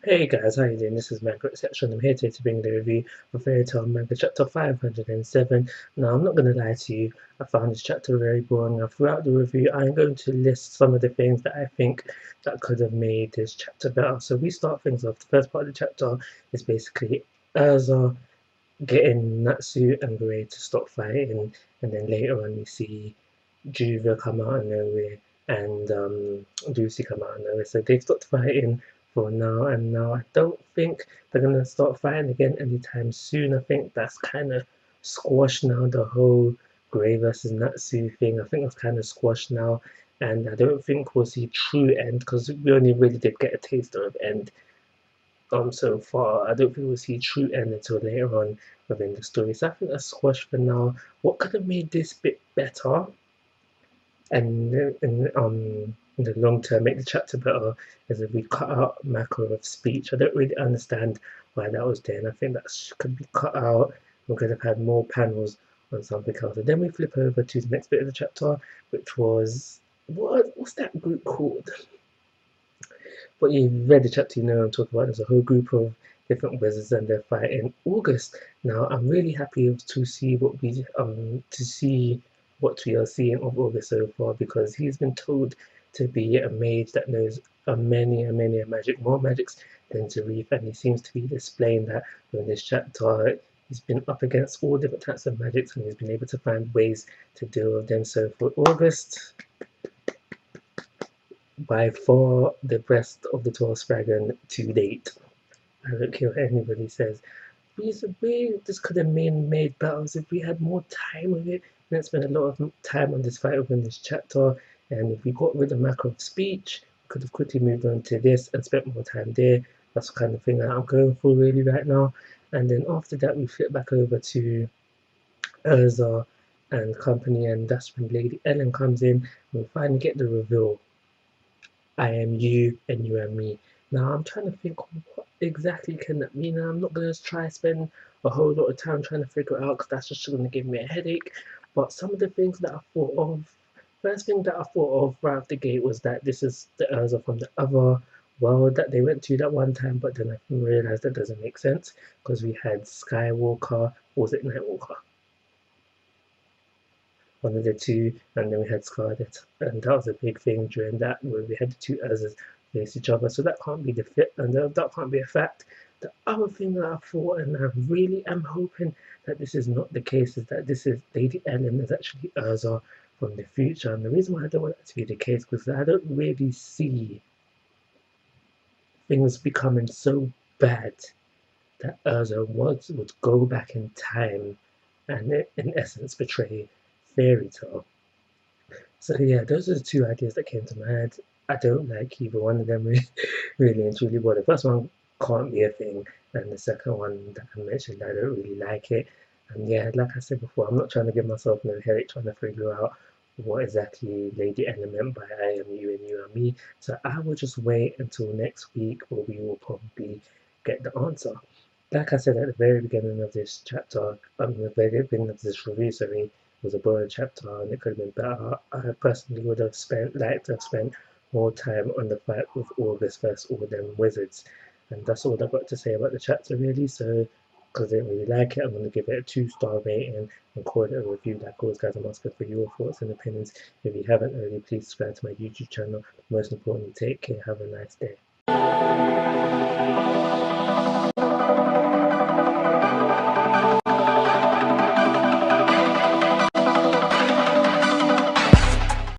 Hey guys, how you doing? This is Manga Section. I'm here today to bring the review of Fairy Tail Manga chapter 507. Now, I'm not going to lie to you, I found this chapter very boring. Now, throughout the review, I'm going to list some of the things that I think that could have made this chapter better. So we start things off. The first part of the chapter is basically Urza getting Natsu and Gray to stop fighting, and then later on we see Juva come out of nowhere and Lucy come out of nowhere. So they've stopped fighting for now, and now I don't think they're gonna start fighting again anytime soon. I think that's kind of squashed now. The whole Gray versus Natsu thing, I think that's kind of squashed now, and I don't think we'll see true end because we only really did get a taster of end so far. I don't think we'll see true end until later on within the story. So I think that's squashed for now. What could have made this bit better and in the long term make the chapter better is if we cut out macro of speech. I don't really understand why that was there, and I think that could be cut out. We could have had more panels on something else. And then we flip over to the next bit of the chapter, which was what's that group called? But you read the chapter, you know what I'm talking about. There's a whole group of different wizards and they're fighting August. Now I'm really happy to see what we are seeing of August so far, because he's been told to be a mage that knows a many a magic, more magics than Zarif, and he seems to be displaying that in this chapter. He's been up against all different types of magics and he's been able to find ways to deal with them. So for August, by far the best of the 12 Dragon to date. I don't care what anybody says. This could have made battles if we had more time with it. We didn't spend a lot of time on this fight within this chapter, and if we got rid of macro of speech, we could have quickly moved on to this and spent more time there. That's the kind of thing that I'm going for really right now. And then after that, we flip back over to Urza and company, and that's when Lady Ellen comes in. And we finally get the reveal. I am you and you are me. Now I'm trying to think what exactly can that mean. I'm not gonna try spend a whole lot of time trying to figure it out because that's just gonna give me a headache. But some of the things that I thought of, first thing that I thought of right off the gate was that this is the Urza from the other world that they went to that one time. But then I realized that doesn't make sense because we had Skywalker, or was it Nightwalker? One of the two, and then we had Scarlet, and that was a big thing during that where we had the two others face each other. So that can't be the fit, and that can't be a fact. The other thing that I thought, and I really am hoping that this is not the case, is that this is Lady Ellen is actually Urza from the future. And the reason why I don't want that to be the case because I don't really see things becoming so bad that Urza would go back in time and in essence betray Fairy Tail. So yeah, those are the two ideas that came to my head. I don't like either one of them really and truly. Well, the first one can't be a thing, and the second one that I mentioned, I don't really like it. And yeah, like I said before, I'm not trying to give myself no headache trying to figure out what exactly Lady Anna meant by I am you and you are me. So I will just wait until next week where we will probably get the answer. Like I said at the very beginning of this chapter, the very beginning of this review, sorry, was a boring chapter and it could have been better. I personally would have liked to have spent more time on the fight with August versus all them wizards. And that's all I've got to say about the chapter really. So because I didn't really like it, I'm going to give it a 2-star rating and call it a review. Like always guys, I'm asking for your thoughts and opinions. If you haven't already, please subscribe to my YouTube channel. Most importantly, take care, have a nice day.